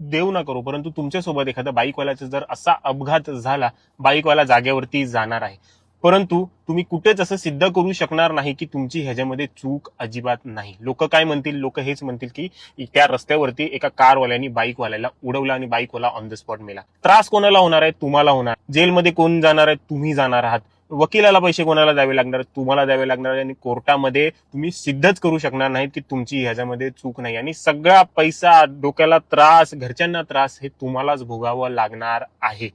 देऊ ना करू, परंतु तुमच्यासोबत एखादा बाईकवाल्याचा जर असा अपघात झाला, बाईकवाला जागेवरती जाणार आहे, परंतु तुम्ही कुठेच असं सिद्ध करू शकणार नाही की तुमची ह्याच्यामध्ये चूक अजिबात नाही. लोक काय म्हणतील? लोक हेच म्हणतील की त्या रस्त्यावरती एका कारवाल्याने बाईकवाल्याला उडवलं आणि बाईकवाला ऑन द स्पॉट मेला. त्रास कोणाला होणार आहे? तुम्हाला होणार. जेलमध्ये कोण जाणार आहे? तुम्ही जाणार आहात. वकिलाला पैसे कोणाला द्यावे लागणार? तुम्हाला द्यावे लागणार. आणि कोर्टामध्ये तुम्ही सिद्धच करू शकणार नाही की तुमची ह्याच्यामध्ये चूक नाही. आणि सगळा पैसा, डोक्याला त्रास, घरच्यांना त्रास हे तुम्हालाच भोगावं लागणार आहे.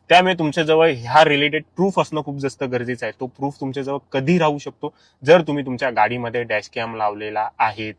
त्यामुळे तुमच्याजवळ ह्या रिलेटेड प्रूफ असणं खूप जास्त गरजेचं आहे. तो प्रूफ तुमच्याजवळ कधी राहू शकतो? जर तुम्ही तुमच्या गाडीमध्ये डॅश कॅम लावलेला आहे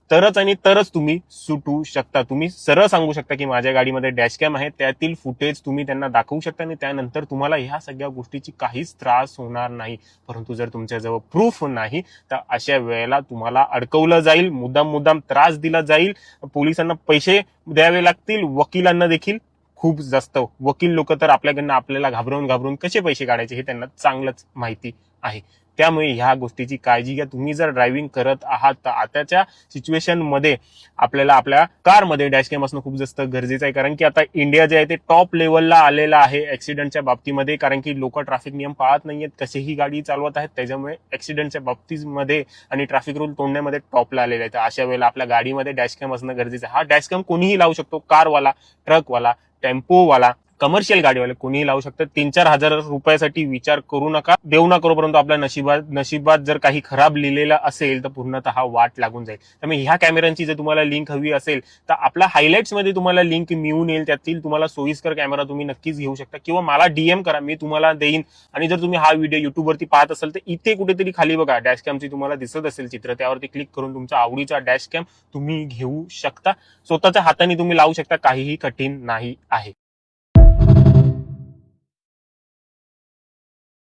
तरच आणि तरच तुम्ही सुटू शकता. तुम्ही सरळ सांगू शकता की माझ्या गाडीमध्ये डॅश कॅम आहे, त्यातील फुटेज तुम्ही त्यांना दाखवू शकता आणि त्यानंतर तुम्हाला ह्या सगळ्या गोष्टीची काहीच त्रास होणार नाही. परंतु जर तुमच्याजवळ प्रूफ नाही तर अशा वेळेला तुम्हाला अडकवलं जाईल, मुद्दाम त्रास दिला जाईल, पोलिसांना पैसे द्यावे लागतील, वकिलांना देखील. खूप जास्त वकील लोक तर आपल्याकडनं आपल्याला घाबरवून कसे पैसे काढायचे हे त्यांना चांगलंच माहिती आहे. त्यामुळे ह्या गोष्टीची काळजी घ्या. तुम्ही जर ड्रायव्हिंग करत आहात तर आताच्या सिच्युएशन मध्ये आपल्याला आपल्या कारमध्ये डॅशकॅम असणं खूप जास्त गरजेचं आहे. कारण की आता इंडिया जे आहे ते टॉप लेवलला आलेलं आहे ऍक्सिडेंटच्या बाबतीमध्ये. कारण की लोक ट्रॅफिक नियम पाळत नाहीयेत, कसेही गाडी चालवत आहेत, त्याच्यामुळे ऍक्सिडेंटच्या बाबतीमध्ये आणि ट्रॅफिक रूल तोडण्यामध्ये टॉपला आलेले आहेत. अशा वेळेला आपल्या गाडीमध्ये डॅशकॅम असणं गरजेचं आहे. हा डॅशकॅम कोणीही लावू शकतो. कारवाला, ट्रकवाला, टेम्पोवाला, कमर्शियल गाडीवाले कोणीही लावू शकतात. 3-4 हजार रुपयासाठी विचार करू नका. देऊ ना करू, परंतु आपल्या नशिबात जर काही खराब लिहिलेलं असेल तर पूर्णतः वाट लागून जाईल. त्यामुळे ह्या कॅमेऱ्यांची जर तुम्हाला लिंक हवी असेल तर आपल्या हायलाइट्स मध्ये तुम्हाला लिंक मिळून येईल. त्यातील तुम्हाला सोयीस्कर कॅमेरा तुम्ही नक्कीच घेऊ शकता किंवा मला डीएम करा, मी तुम्हाला देईन. आणि जर तुम्ही हा व्हिडिओ युट्यूबवरती पाहत असाल तर इथे कुठेतरी खाली बघा डॅशकॅमची तुम्हाला दिसत असेल चित्र, त्यावरती क्लिक करून तुमचा आवडीचा डॅशकॅम तुम्ही घेऊ शकता. स्वतःच्या हाताने तुम्ही लावू शकता, काहीही कठीण नाही आहे.